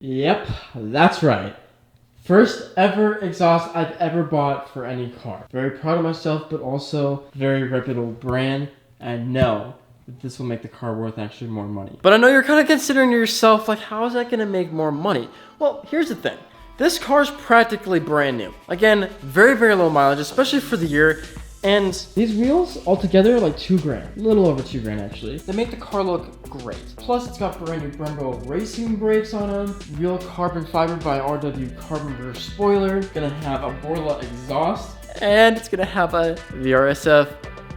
Yep, that's right. First ever exhaust I've ever bought for any car. Very proud of myself, but also very reputable brand. And know that this will make the car worth actually more money. But I know you're kind of considering to yourself, like, how is that going to make more money? Well, here's the thing. This car's practically brand new. Again, very, very low mileage, especially for the year. And these wheels altogether are like $2,000, a little over $2,000 actually. They make the car look great. Plus it's got brand new Brembo racing brakes on them, real carbon fiber by RW carbon rear spoiler, gonna have a Borla exhaust, and it's gonna have a VRSF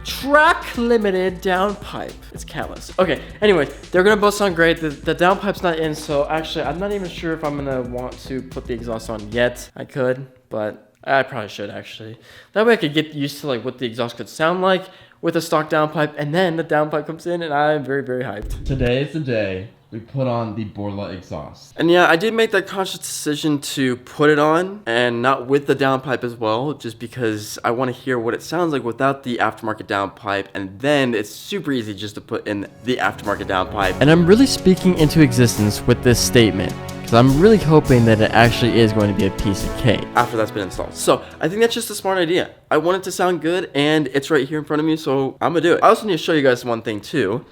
track limited downpipe. It's catless. Okay, anyway, they're gonna both sound great. The downpipe's not in, so actually I'm not even sure if I'm gonna want to put the exhaust on yet. I could, but I probably should actually. That way I could get used to like what the exhaust could sound like with a stock downpipe, and then the downpipe comes in and I'm very, very hyped. Today is the day we put on the Borla exhaust. And yeah, I did make that conscious decision to put it on and not with the downpipe as well, just because I want to hear what it sounds like without the aftermarket downpipe, and then it's super easy just to put in the aftermarket downpipe. And I'm really speaking into existence with this statement, because I'm really hoping that it actually is going to be a piece of cake after that's been installed. So I think that's just a smart idea. I want it to sound good, and it's right here in front of me, so I'm gonna do it. I also need to show you guys one thing too.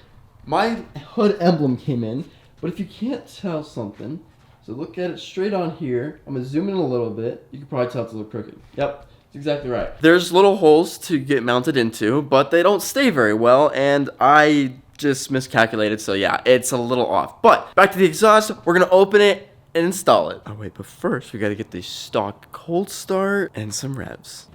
My hood emblem came in, but if you can't tell something, so look at it straight on here. I'm gonna zoom in a little bit. You can probably tell it's a little crooked. Yep, that's exactly right. There's little holes to get mounted into, but they don't stay very well, and I just miscalculated, so yeah, it's a little off. But back to the exhaust, we're gonna open it and install it. Oh wait, but first we gotta get the stock cold start and some revs.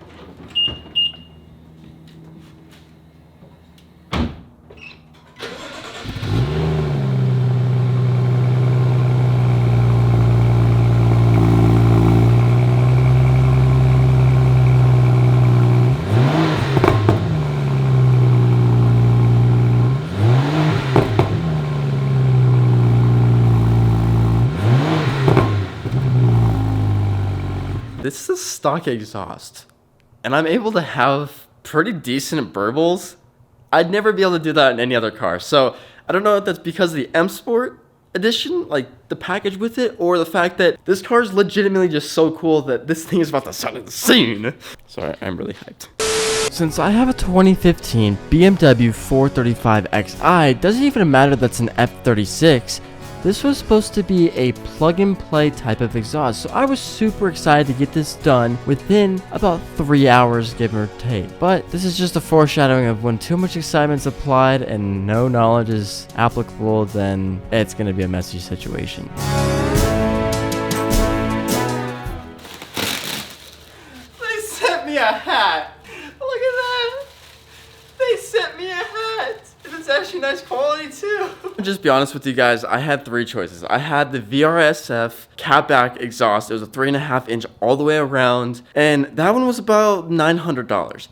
This is a stock exhaust, and I'm able to have pretty decent burbles. I'd never be able to do that in any other car. So I don't know if that's because of the M Sport edition, like the package with it, or the fact that this car is legitimately just so cool that this thing is about to sound insane. Sorry, I'm really hyped. Since I have a 2015 BMW 435i, it doesn't even matter that's an F36. This was supposed to be a plug-and-play type of exhaust, so I was super excited to get this done within about 3 hours, give or take. But this is just a foreshadowing of when too much excitement's applied and no knowledge is applicable, then it's going to be a messy situation. They sent me a hat! Look at that! They sent me a hat! It's actually nice quality too. I'll just be honest with you guys, I had three choices. I had the VRSF catback exhaust. It was a 3.5 inch all the way around, and that one was about $900.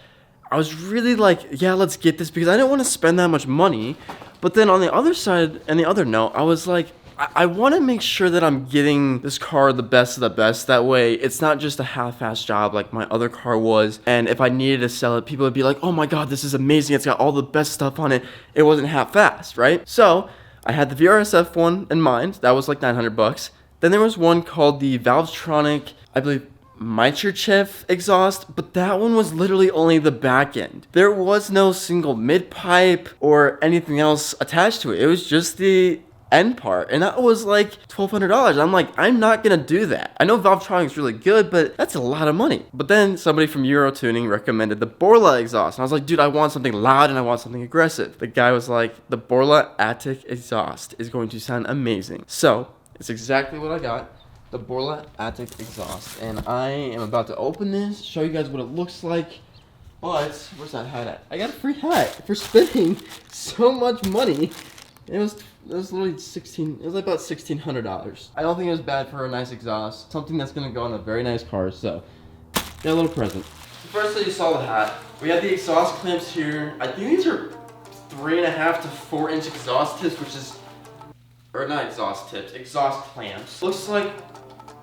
I was really like, yeah, let's get this because I didn't want to spend that much money. But then on the other side, and the other note, I was like, I want to make sure that I'm getting this car the best of the best. That way, it's not just a half-assed job like my other car was. And if I needed to sell it, people would be like, oh my God, this is amazing. It's got all the best stuff on it. It wasn't half-assed, right? So I had the VRSF one in mind. That was like $900. Then there was one called the Valvetronic, I believe, Microchip exhaust, but that one was literally only the back end. There was no single mid-pipe or anything else attached to it. It was just the end part, and that was like $1,200. I'm like, I'm not gonna do that. I know Valvetronic's really good, but that's a lot of money. But then somebody from Euro Tuning recommended the Borla exhaust, and I was like, dude, I want something loud and I want something aggressive. The guy was like, the Borla Atak exhaust is going to sound amazing. So it's exactly what I got, the Borla Atak exhaust, and I am about to open this, show you guys what it looks like. But where's that hat at? I got a free hat for spending so much money. It was literally about $1,600. I don't think it was bad for a nice exhaust. Something that's gonna go on a very nice car, so got a little present. So firstly, you saw the hat. We have the exhaust clamps here. I think these are 3.5 to 4 inch exhaust tips, which is, or not exhaust tips, exhaust clamps. Looks like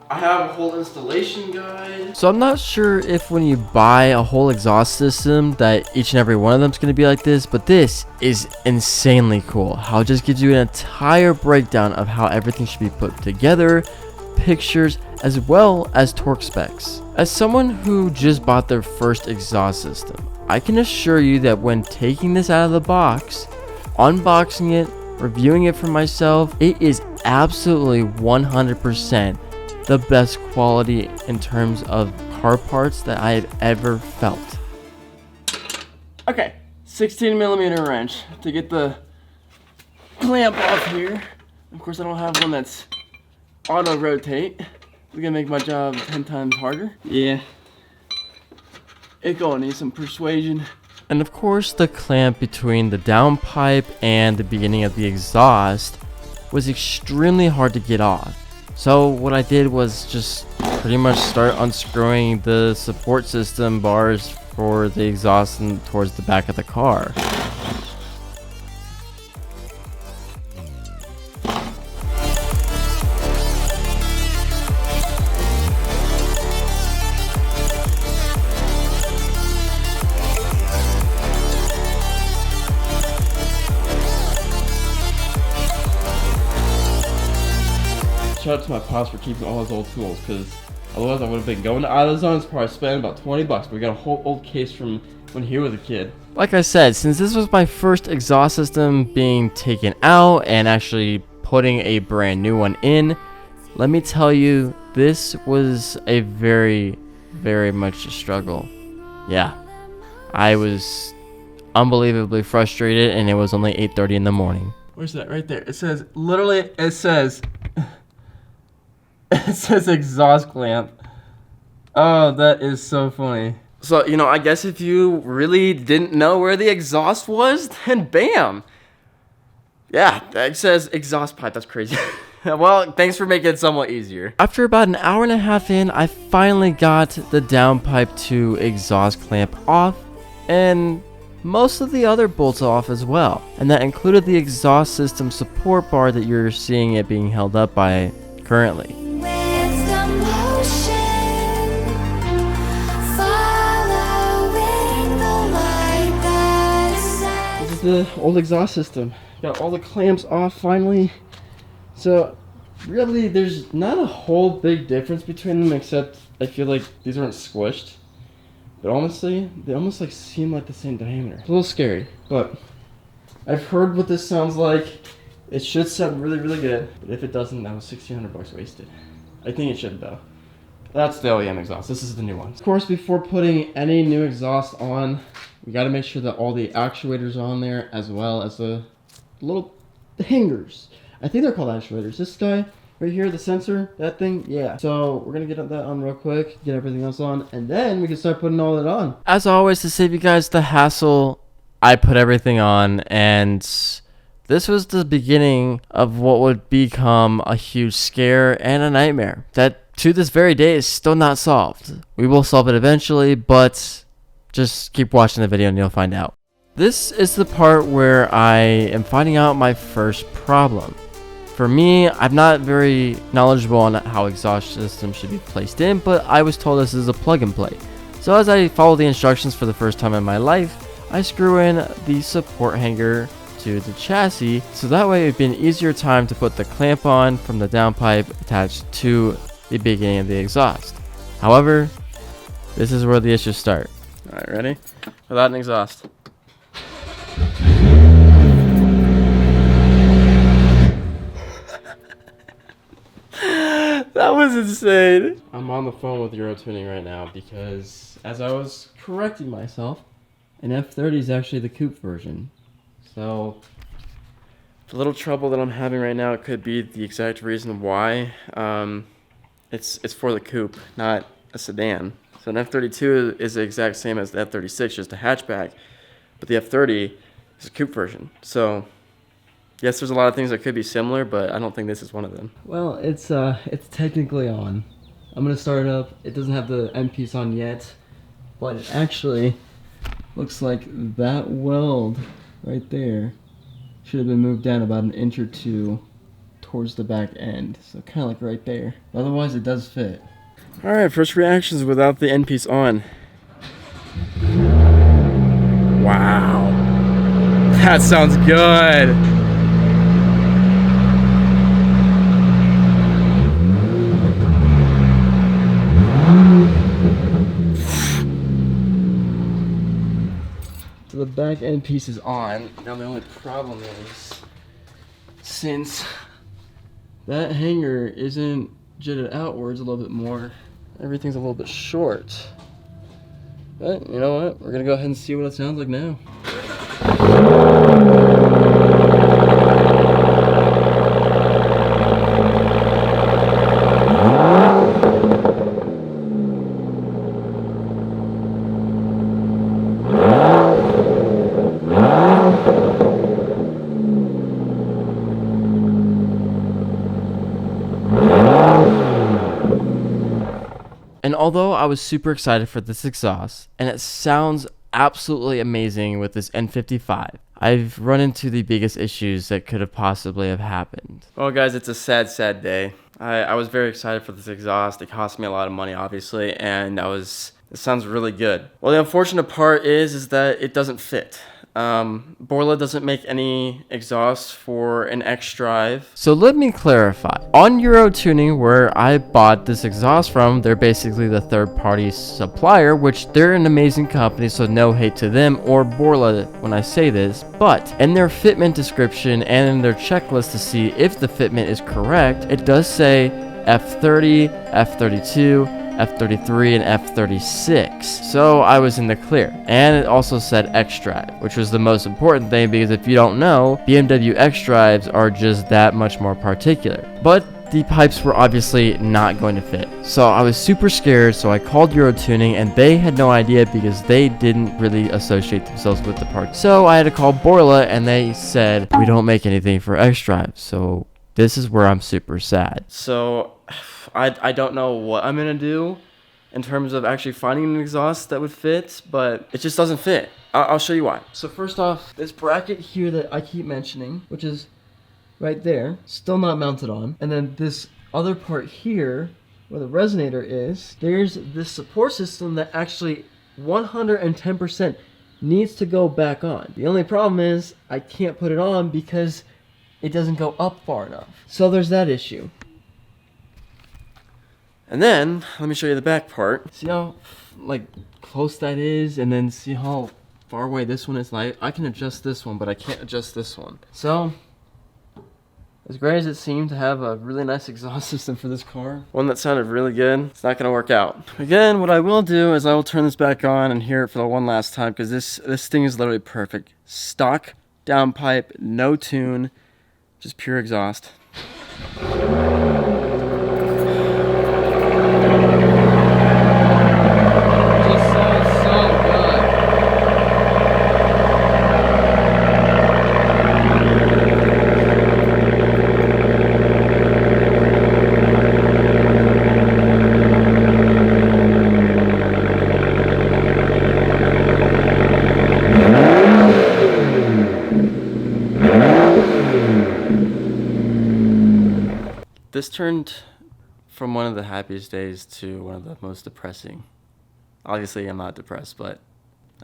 I have a whole installation guide. So I'm not sure if when you buy a whole exhaust system that each and every one of them is going to be like this, but this is insanely cool. How it just gives you an entire breakdown of how everything should be put together, pictures as well as torque specs. As someone who just bought their first exhaust system, I can assure you that when taking this out of the box, unboxing it, reviewing it for myself, it is absolutely 100% the best quality in terms of car parts that I have ever felt. Okay, 16mm wrench to get the clamp off here. Of course, I don't have one that's auto rotate. It's gonna make my job 10 times harder. Yeah, it's gonna need some persuasion. And of course, the clamp between the downpipe and the beginning of the exhaust was extremely hard to get off. So what I did was just pretty much start unscrewing the support system bars for the exhaust and towards the back of the car. Shout out to my pops for keeping all his old tools, because otherwise I would have been going to AutoZone, probably spending about 20 bucks. But we got a whole old case from when he was a kid. Like I said, since this was my first exhaust system being taken out and actually putting a brand new one in, let me tell you, this was a very, very much a struggle. Yeah, I was unbelievably frustrated, and it was only 8:30 in the morning. Where's that? Right there. It says, literally, it says exhaust clamp. Oh, that is so funny. So, you know, I guess if you really didn't know where the exhaust was, then bam. Yeah, it says exhaust pipe. That's crazy. Well, thanks for making it somewhat easier. After about an hour and a half in, I finally got the downpipe to exhaust clamp off, and most of the other bolts off as well. And that included the exhaust system support bar that you're seeing it being held up by currently. This is the old exhaust system. Got all the clamps off finally. So really there's not a whole big difference between them, except I feel like these aren't squished. But honestly, they almost like seem like the same diameter. It's a little scary, but I've heard what this sounds like. It should sound really, really good. But if it doesn't, that was 1,600 bucks wasted. I think it should though. That's the OEM exhaust. This is the new one. Of course, before putting any new exhaust on, we got to make sure that all the actuators are on there, as well as the little hangers. I think they're called actuators. This guy right here, the sensor, that thing, yeah. So we're gonna get that on real quick, get everything else on, and then we can start putting all that on. As always, to save you guys the hassle, I put everything on, and this was the beginning of what would become a huge scare and a nightmare that to this very day is still not solved. We will solve it eventually, but just keep watching the video and you'll find out. This is the part where I am finding out my first problem. For me, I'm not very knowledgeable on how exhaust systems should be placed in, but I was told this is a plug and play. So as I follow the instructions for the first time in my life, I screw in the support hanger to the chassis, so that way it would be an easier time to put the clamp on from the downpipe attached to the beginning of the exhaust. However, this is where the issues start. Alright, ready? Without an exhaust. That was insane. I'm on the phone with Euro Tuning right now because as I was correcting myself, an F30 is actually the coupe version. So the little trouble that I'm having right now could be the exact reason why. It's for the coupe, not a sedan. So an F32 is the exact same as the F36, just a hatchback, but the F30 is a coupe version. So yes, there's a lot of things that could be similar, but I don't think this is one of them. Well, it's technically on. I'm gonna start it up. It doesn't have the end piece on yet, but it actually looks like that weld right there should have been moved down about an inch or two towards the back end. So kind of like right there. Otherwise, it does fit. All right, first reactions without the end piece on. Wow, that sounds good. back end piece is on. Now the only problem is, since that hanger isn't jutted outwards a little bit more, everything's a little bit short. But you know what? We're gonna go ahead and see what it sounds like now. And although I was super excited for this exhaust, and it sounds absolutely amazing with this N55, I've run into the biggest issues that could have possibly have happened. Well guys, it's a sad, sad day. I was very excited for this exhaust. It cost me a lot of money, obviously, and it sounds really good. Well, the unfortunate part is that it doesn't fit. Borla doesn't make any exhausts for an X-Drive. So let me clarify. On Euro Tuning, where I bought this exhaust from, they're basically the third-party supplier, which they're an amazing company, so no hate to them or Borla when I say this. But in their fitment description and in their checklist to see if the fitment is correct, it does say F30, F32, F33 and F36, so I was in the clear. And it also said X-Drive, which was the most important thing, because if you don't know, BMW X-Drives are just that much more particular. But the pipes were obviously not going to fit, so I was super scared. So I called Euro Tuning, and they had no idea because they didn't really associate themselves with the part. So I had to call Borla, and they said, we don't make anything for X-Drive. So this is where I'm super sad. So I don't know what I'm gonna do in terms of actually finding an exhaust that would fit, but it just doesn't fit. I'll show you why. So first off, this bracket here that I keep mentioning, which is right there, still not mounted on. And then this other part here, where the resonator is, there's this support system that actually 110% needs to go back on. The only problem is I can't put it on because it doesn't go up far enough. So there's that issue. And then, let me show you the back part. See how, close that is? And then see how far away this one is? Like, I can adjust this one, but I can't adjust this one. So, as great as it seemed to have a really nice exhaust system for this car, one that sounded really good, it's not gonna work out. Again, what I will do is I will turn this back on and hear it for the one last time, because this thing is literally perfect. Stock downpipe, no tune, just pure exhaust. This turned from one of the happiest days to one of the most depressing. Obviously, I'm not depressed, but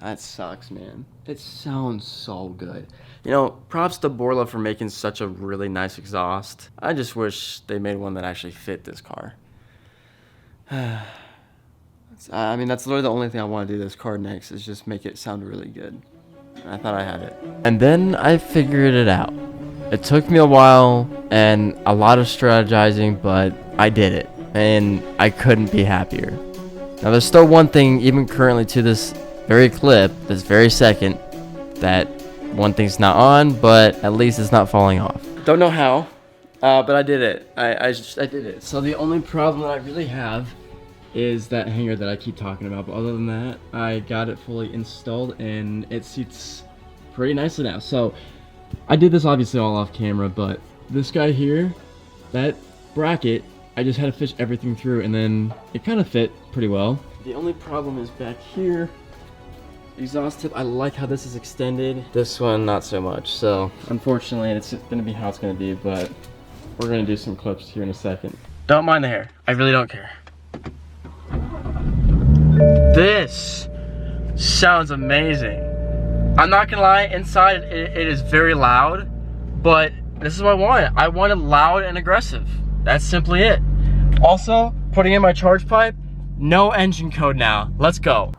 that sucks, man. It sounds so good. You know, props to Borla for making such a really nice exhaust. I just wish they made one that actually fit this car. I mean, that's literally the only thing I want to do this car next, is just make it sound really good. I thought I had it. And then I figured it out. It took me a while and a lot of strategizing, but I did it, and I couldn't be happier. Now there's still one thing, even currently to this very clip, this very second, that one thing's not on, but at least it's not falling off. Don't know how, but I did it. I did it. So the only problem that I really have is that hanger that I keep talking about, but other than that, I got it fully installed and it seats pretty nicely now. So I did this obviously all off camera, but this guy here, that bracket, I just had to fish everything through, and then it kind of fit pretty well. The only problem is back here, exhaust tip. I like how this is extended. This one, not so much. So unfortunately, it's gonna be how it's gonna be, but we're gonna do some clips here in a second. Don't mind the hair. I really don't care. This sounds amazing. I'm not gonna lie, inside it is very loud, but this is what I wanted. I wanted loud and aggressive. That's simply it. Also, putting in my charge pipe, no engine code now. Let's go.